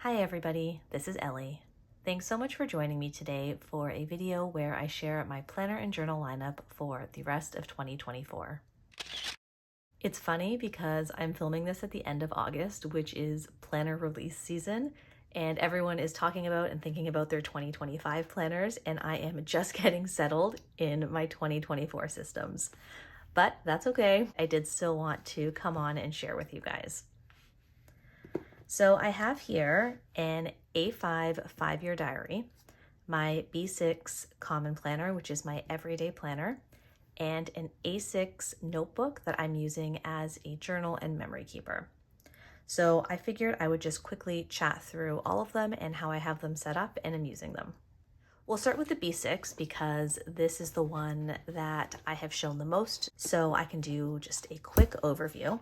Hi everybody, this is Ellie. Thanks so much for joining me today for a video where I share my planner and journal lineup for the rest of 2024. It's funny because I'm filming this at the end of August, which is planner release season, and everyone is talking about and thinking about their 2025 planners, and I am just getting settled in my 2024 systems. But that's okay. I did still want to come on and share with you guys. So I have here an A5 5-year diary, my B6 common planner, which is my everyday planner, and an A6 notebook that I'm using as a journal and memory keeper. So I figured I would just quickly chat through all of them and how I have them set up and am using them. We'll start with the B6 because this is the one that I have shown the most, so I can do just a quick overview.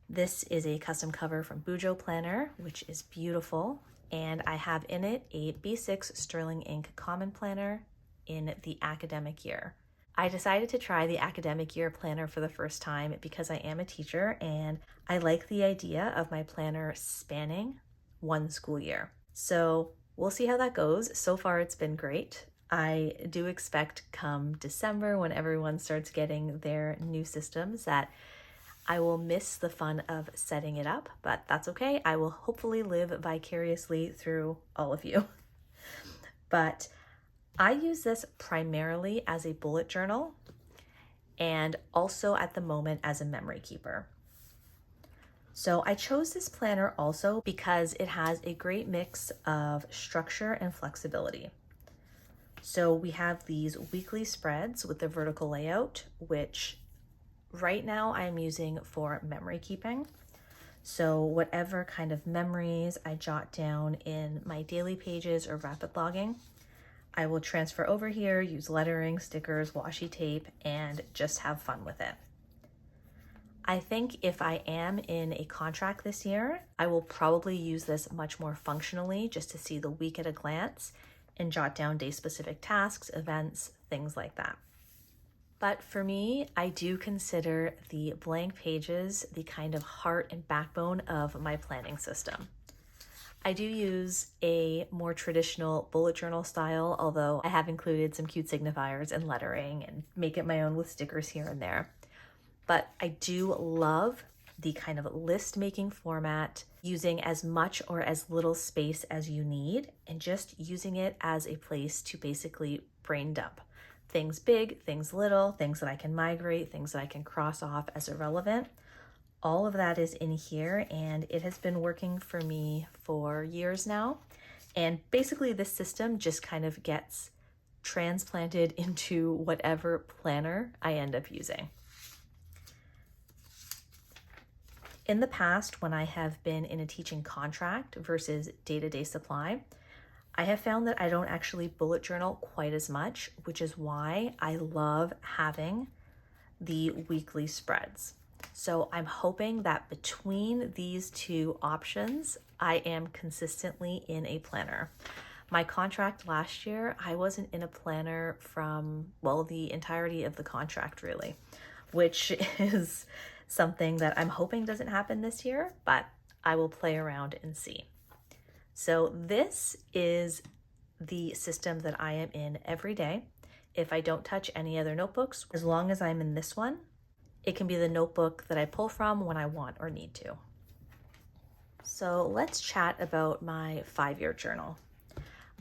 This is a custom cover from Bujoplanner, which is beautiful, and I have in it a B6 Sterling Ink Common Planner in the academic year. I decided to try the academic year planner for the first time because I am a teacher and I like the idea of my planner spanning one school year. So we'll see how that goes. So far it's been great. I do expect come December, when everyone starts getting their new systems, that I will miss the fun of setting it up, but that's okay. I will hopefully live vicariously through all of you. But I use this primarily as a bullet journal and also at the moment as a memory keeper. So I chose this planner also because it has a great mix of structure and flexibility. So we have these weekly spreads with the vertical layout, which right now I'm using for memory keeping. So whatever kind of memories I jot down in my daily pages or rapid logging, I will transfer over here, use lettering, stickers, washi tape, and just have fun with it. I think if I am in a contract this year, I will probably use this much more functionally just to see the week at a glance and jot down day-specific tasks, events, things like that. But for me, I do consider the blank pages the kind of heart and backbone of my planning system. I do use a more traditional bullet journal style, although I have included some cute signifiers and lettering and make it my own with stickers here and there. But I do love the kind of list making format, using as much or as little space as you need and just using it as a place to basically brain dump. Things big, things little, things that I can migrate, things that I can cross off as irrelevant. All of that is in here and it has been working for me for years now. And basically this system just kind of gets transplanted into whatever planner I end up using. In the past, when I have been in a teaching contract versus day-to-day supply, I have found that I don't actually bullet journal quite as much, which is why I love having the weekly spreads. So I'm hoping that between these two options, I am consistently in a planner. My contract last year, I wasn't in a planner from, well, the entirety of the contract really, which is something that I'm hoping doesn't happen this year, but I will play around and see. So this is the system that I am in every day. If I don't touch any other notebooks, as long as I'm in this one, it can be the notebook that I pull from when I want or need to. So let's chat about my 5-year journal.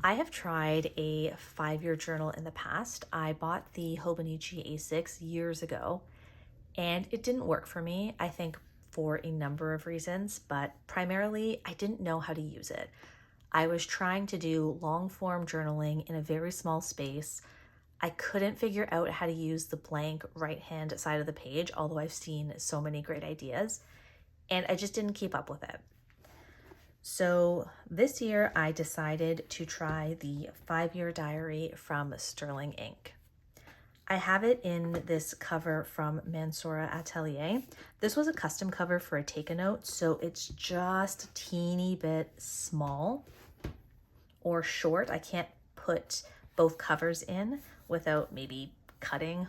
I have tried a 5-year journal in the past. I bought the Hobonichi A6 years ago and it didn't work for me. I think for a number of reasons, but primarily I didn't know how to use it. I was trying to do long form journaling in a very small space. I couldn't figure out how to use the blank right hand side of the page, although I've seen so many great ideas, and I just didn't keep up with it. So this year I decided to try the 5-year diary from Sterling Ink. I have it in this cover from Mansorah Atelier. This was a custom cover for a take-a-note, so it's just a teeny bit small or short. I can't put both covers in without maybe cutting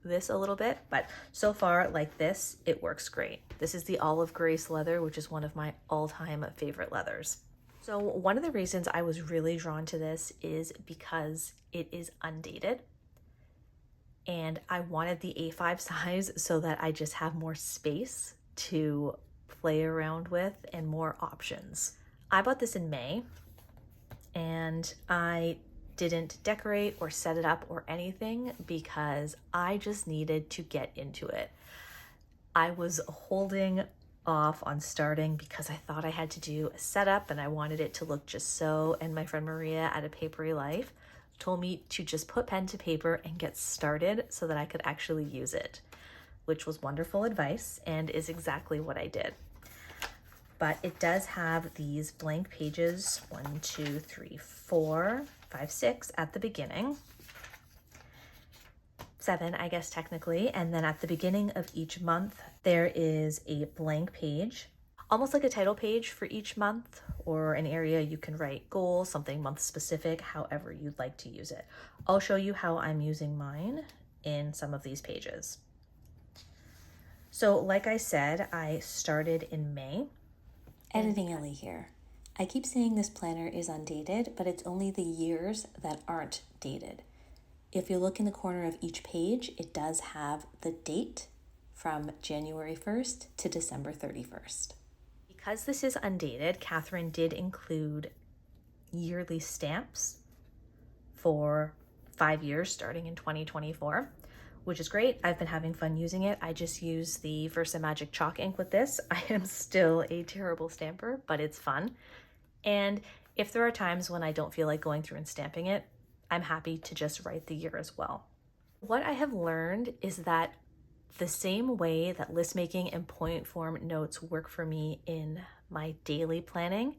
this a little bit, but so far like this, it works great. This is the olive grace leather, which is one of my all-time favorite leathers. So one of the reasons I was really drawn to this is because it is undated. And I wanted the A5 size so that I just have more space to play around with and more options. I bought this in May and I didn't decorate or set it up or anything because I just needed to get into it. I was holding off on starting because I thought I had to do a setup and I wanted it to look just so, and my friend Maria at A Papery Life told me to just put pen to paper and get started so that I could actually use it, which was wonderful advice and is exactly what I did. But it does have these blank pages, 1, 2, 3, 4, 5, 6 at the beginning. 7, I guess technically, and then at the beginning of each month, there is a blank page, almost like a title page for each month, or an area you can write goals, something month specific, however you'd like to use it. I'll show you how I'm using mine in some of these pages. So like I said, I started in May. Editing Ellie here. I keep saying this planner is undated, but it's only the years that aren't dated. If you look in the corner of each page, it does have the date from January 1st to December 31st. Because this is undated, Catherine did include yearly stamps for 5 years starting in 2024, which is great. I've been having fun using it. I just use the VersaMagic chalk ink with this. I am still a terrible stamper, but it's fun. And if there are times when I don't feel like going through and stamping it, I'm happy to just write the year as well. What I have learned is that the same way that list making and point form notes work for me in my daily planning,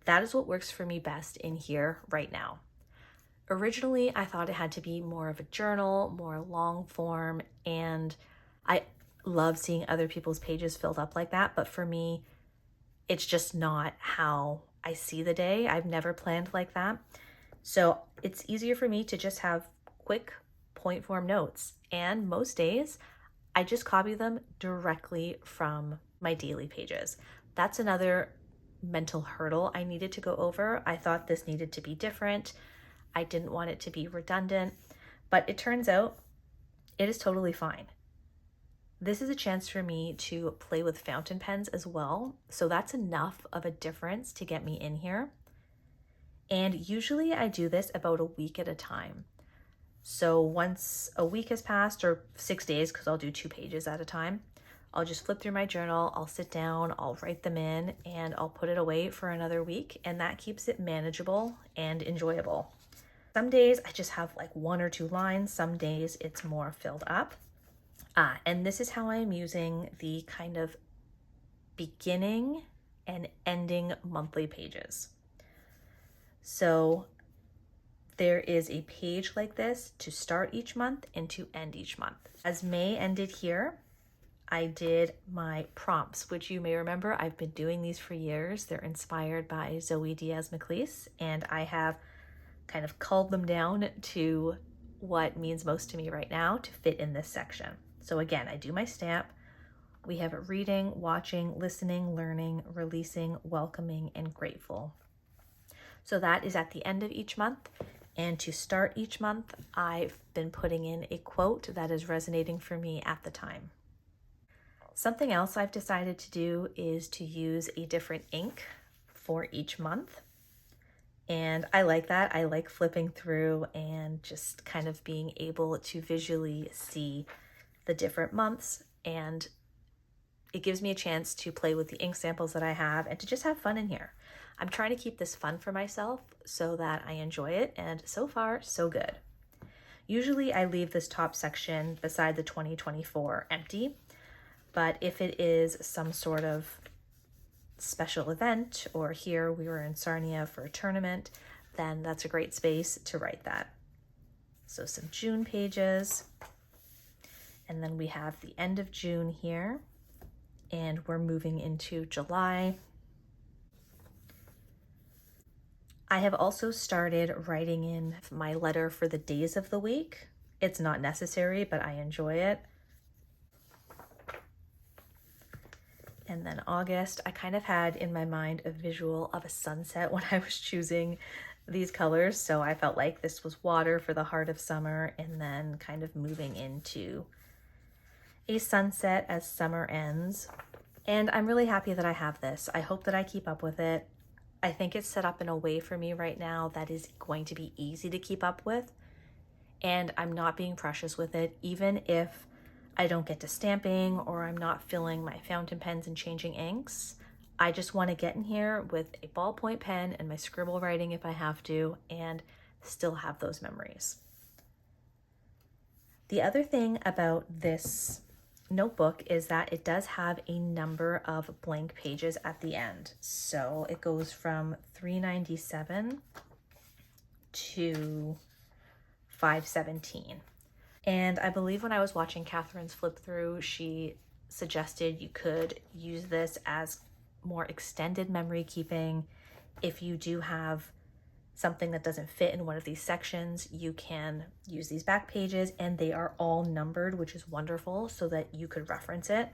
that is what works for me best in here right now. Originally, I thought it had to be more of a journal, more long form, and I love seeing other people's pages filled up like that, but for me, it's just not how I see the day. I've never planned like that. So it's easier for me to just have quick point form notes, and most days, I just copy them directly from my daily pages. That's another mental hurdle I needed to go over. I thought this needed to be different. I didn't want it to be redundant, but it turns out it is totally fine. This is a chance for me to play with fountain pens as well, so that's enough of a difference to get me in here. And usually I do this about a week at a time. So once a week has passed, or 6 days, because I'll do 2 pages at a time, I'll just flip through my journal, I'll sit down, I'll write them in, and I'll put it away for another week, and that keeps it manageable and enjoyable. Some days I just have like 1 or 2 lines, some days it's more filled up. And this is how I'm using the kind of beginning and ending monthly pages. So there is a page like this to start each month and to end each month. As May ended here, I did my prompts, which you may remember I've been doing these for years. They're inspired by Zoe Diaz-McLeese, and I have kind of culled them down to what means most to me right now to fit in this section. So again, I do my stamp. We have reading, watching, listening, learning, releasing, welcoming, and grateful. So that is at the end of each month. And to start each month, I've been putting in a quote that is resonating for me at the time. Something else I've decided to do is to use a different ink for each month. And I like that. I like flipping through and just kind of being able to visually see the different months, and it gives me a chance to play with the ink samples that I have and to just have fun in here. I'm trying to keep this fun for myself so that I enjoy it, and so far, so good. Usually I leave this top section beside the 2024 empty, but if it is some sort of special event, or here we were in Sarnia for a tournament, then that's a great space to write that. So some June pages, and then we have the end of June here, and we're moving into July. I have also started writing in my letter for the days of the week. It's not necessary, but I enjoy it. And And then August, I kind of had in my mind a visual of a sunset when I was choosing these colors. So I felt like this was water for the heart of summer, and then kind of moving into a sunset as summer ends. And I'm really happy that I have this. I hope that I keep up with it. I think it's set up in a way for me right now that is going to be easy to keep up with. And I'm not being precious with it, even if I don't get to stamping or I'm not filling my fountain pens and changing inks. I just want to get in here with a ballpoint pen and my scribble writing if I have to, and still have those memories. The other thing about this notebook is that it does have a number of blank pages at the end. So it goes from 397 to 517. And I believe when I was watching Catherine's flip through, she suggested you could use this as more extended memory keeping. If you do have something that doesn't fit in one of these sections, you can use these back pages, and they are all numbered, which is wonderful, so that you could reference it.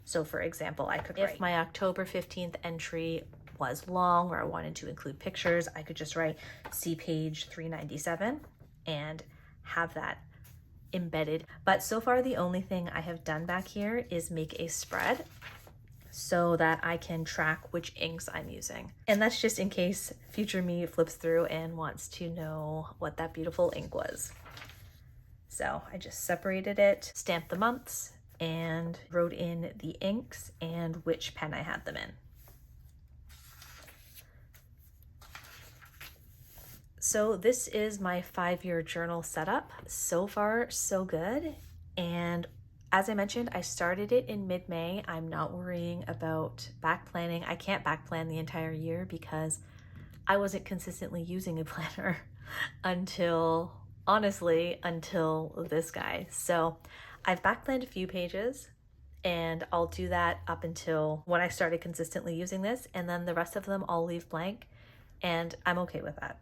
So for example, I could write, if my October 15th entry was long or I wanted to include pictures, I could just write see page 397 and have that embedded. But so far the only thing I have done back here is make a spread so that I can track which inks I'm using. And that's just in case future me flips through and wants to know what that beautiful ink was. So I just separated it, stamped the months, and wrote in the inks and which pen I had them in. So this is my 5-year journal setup. So far, so good. And as I mentioned, I started it in mid-May. I'm not worrying about back planning. I can't back plan the entire year because I wasn't consistently using a planner until, honestly, until this guy. So I've back planned a few pages, and I'll do that up until when I started consistently using this, and then the rest of them I'll leave blank, and I'm okay with that.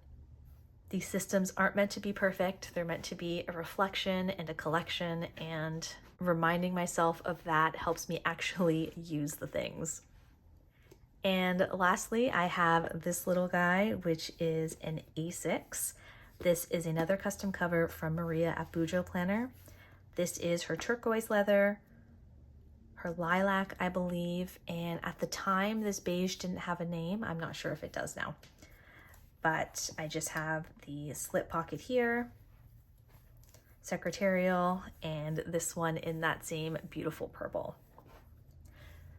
These systems aren't meant to be perfect. They're meant to be a reflection and a collection, and reminding myself of that helps me actually use the things. And lastly, I have this little guy, which is an A6. This is another custom cover from Maria at Bujoplanner. This is her turquoise leather, her lilac, I believe, and at the time this beige didn't have a name. I'm not sure if it does now. But I just have the slip pocket here, secretarial, and this one in that same beautiful purple.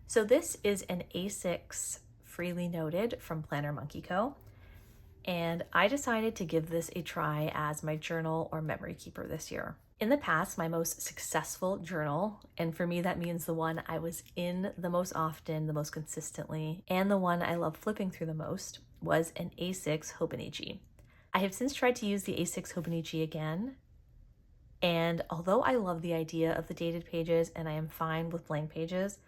So this is an A6 freely noted from Planner Monkey Co. And I decided to give this a try as my journal or memory keeper this year. In the past, my most successful journal, and for me that means the one I was in the most often, the most consistently, and the one I love flipping through the most, was an A6 Hobonichi. I have since tried to use the A6 Hobonichi again, and although I love the idea of the dated pages and I am fine with blank pages,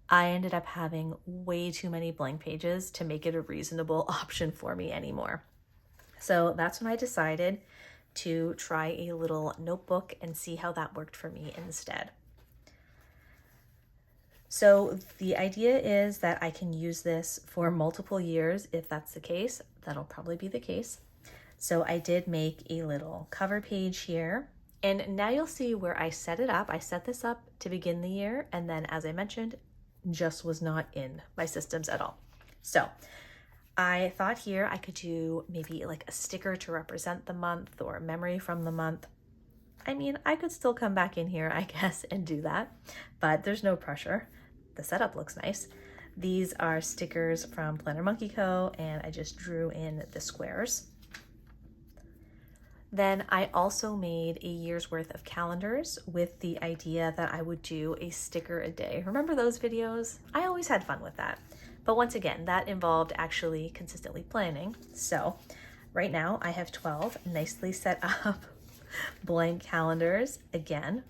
I ended up having way too many blank pages to make it a reasonable option for me anymore. So that's when I decided to try a little notebook and see how that worked for me instead. So the idea is that I can use this for multiple years. If that's the case, that'll probably be the case. So I did make a little cover page here. And now you'll see where I set it up. I set this up to begin the year, and then as I mentioned, just was not in my systems at all. So I thought here I could do maybe like a sticker to represent the month or a memory from the month. I mean, I could still come back in here, I guess, and do that, but there's no pressure. The setup looks nice. These are stickers from Planner Monkey Co., and I just drew in the squares. Then I also made a year's worth of calendars with the idea that I would do a sticker a day. Remember those videos? I always had fun with that. But once again, that involved actually consistently planning. So right now I have 12 nicely set up blank calendars, again,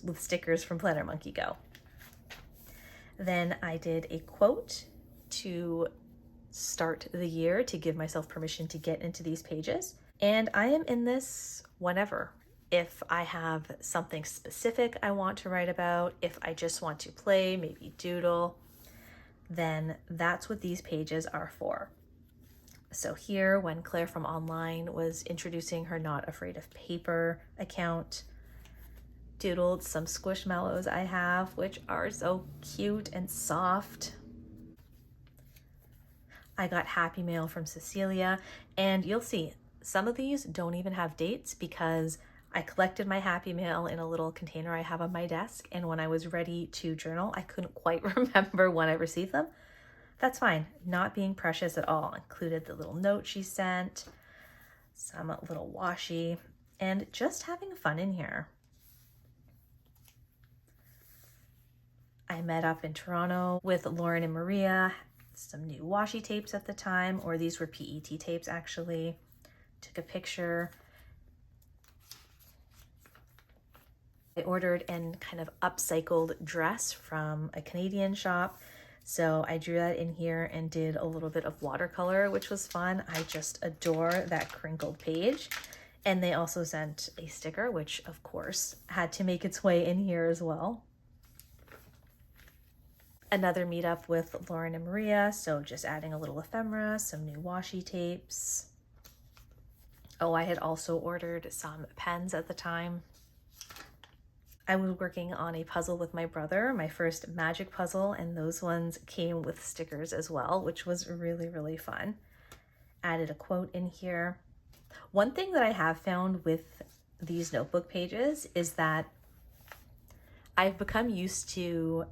with stickers from Planner Monkey Go. Then I did a quote to start the year to give myself permission to get into these pages. And I am in this whenever. if I have something specific I want to write about, if I just want to play, maybe doodle, then that's what these pages are for. So here, when Claire from Online was introducing her Not Afraid of Paper account, doodled some squishmallows I have, which are so cute and soft. I got Happy Mail from Cecilia, and you'll see some of these don't even have dates because I collected my Happy Mail in a little container I have on my desk, and when I was ready to journal, I couldn't quite remember when I received them. That's fine, not being precious at all. Included the little note she sent, some little washi, and just having fun in here. I met up in Toronto with Lauren and Maria, some new washi tapes at the time, or these were PET tapes actually. Took a picture. I ordered an kind of upcycled dress from a Canadian shop. So I drew that in here and did a little bit of watercolor, which was fun. I just adore that crinkled page. And they also sent a sticker, which of course had to make its way in here as well. Another meetup with Lauren and Maria, so just adding a little ephemera, some new washi tapes. Oh, I had also ordered some pens at the time. I was working on a puzzle with my brother, my first magic puzzle, and those ones came with stickers as well, which was really, really fun. Added a quote in here. One thing that I have found with these notebook pages is that I've become used to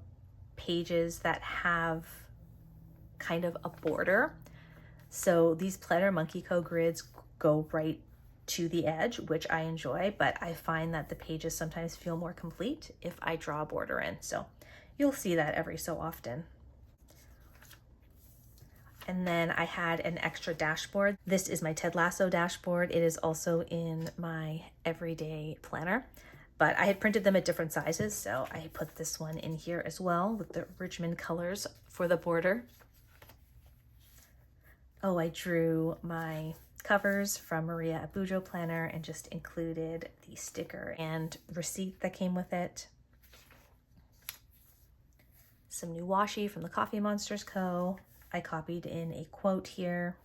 pages that have kind of a border. So these Planner Monkey Co grids go right to the edge, which I enjoy, but I find that the pages sometimes feel more complete if I draw a border in. So you'll see that every so often. And then I had an extra dashboard. This is my Ted Lasso dashboard. It is also in my everyday planner, but I had printed them at different sizes. So I put this one in here as well with the Richmond colors for the border. Oh, I drew my covers from Maria at Bujoplanner and just included the sticker and receipt that came with it. Some new washi from the Coffee Monsters Co. I copied in a quote here.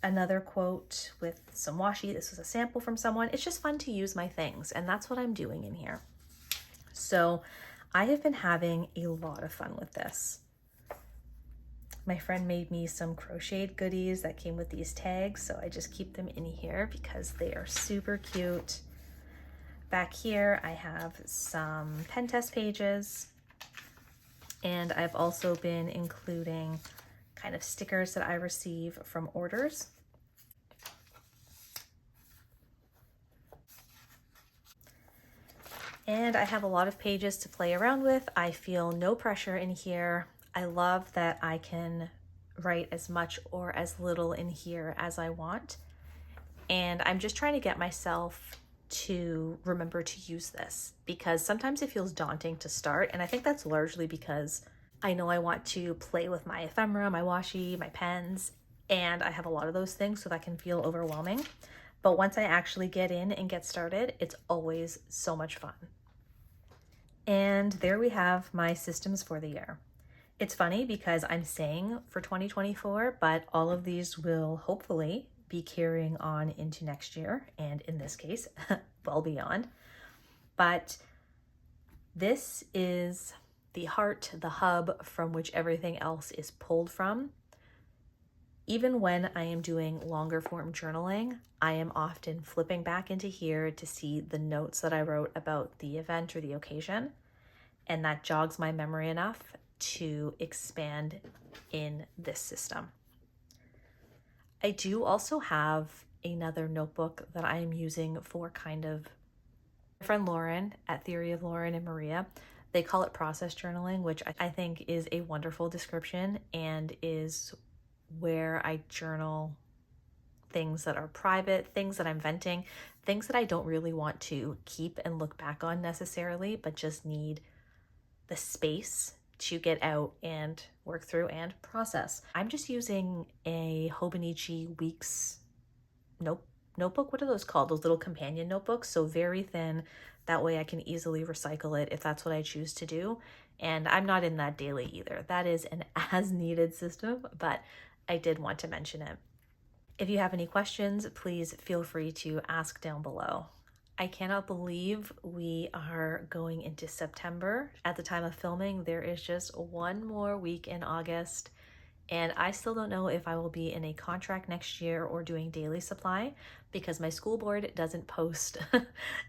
Another quote with some washi. This was a sample from someone. It's just fun to use my things, and that's what I'm doing in here. So I have been having a lot of fun with this. My friend made me some crocheted goodies that came with these tags, so I just keep them in here because they are super cute. Back here, I have some pen test pages, and I've also been including kind of stickers that I receive from orders. And I have a lot of pages to play around with. I feel no pressure in here. I love that I can write as much or as little in here as I want. And I'm just trying to get myself to remember to use this because sometimes it feels daunting to start. And I think that's largely because I know I want to play with my ephemera, my washi, my pens, and I have a lot of those things, so that can feel overwhelming. But once I actually get in and get started, it's always so much fun. And there we have my systems for the year. It's funny because I'm saying for 2024, but all of these will hopefully be carrying on into next year, and in this case, well beyond. But this is the heart, the hub from which everything else is pulled from. Even when I am doing longer form journaling, I am often flipping back into here to see the notes that I wrote about the event or the occasion, and that jogs my memory enough to expand in this system. I do also have another notebook that I am using for kind of my friend Lauren at Theory of Lauren and Maria. They call it process journaling, which I think is a wonderful description and is where I journal things that are private, things that I'm venting, things that I don't really want to keep and look back on necessarily, but just need the space to get out and work through and process. I'm just using a Hobonichi Weeks notebook. What are those called? Those little companion notebooks. So very thin. That way I can easily recycle it if that's what I choose to do. And I'm not in that daily either. That is an as needed system, but I did want to mention it. If you have any questions, please feel free to ask down below. I cannot believe we are going into September. At the time of filming, there is just one more week in August, and I still don't know if I will be in a contract next year or doing daily supply because my school board doesn't post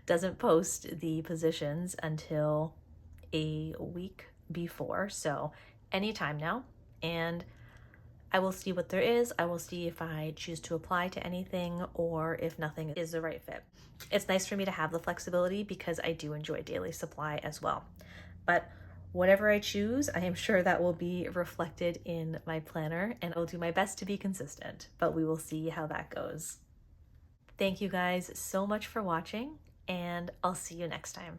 doesn't post the positions until a week before. So anytime now, and I will see what there is. I will see if I choose to apply to anything or if nothing is the right fit. It's nice for me to have the flexibility because I do enjoy daily supply as well. But whatever I choose, I am sure that will be reflected in my planner, and I'll do my best to be consistent, but we will see how that goes. Thank you guys so much for watching, and I'll see you next time.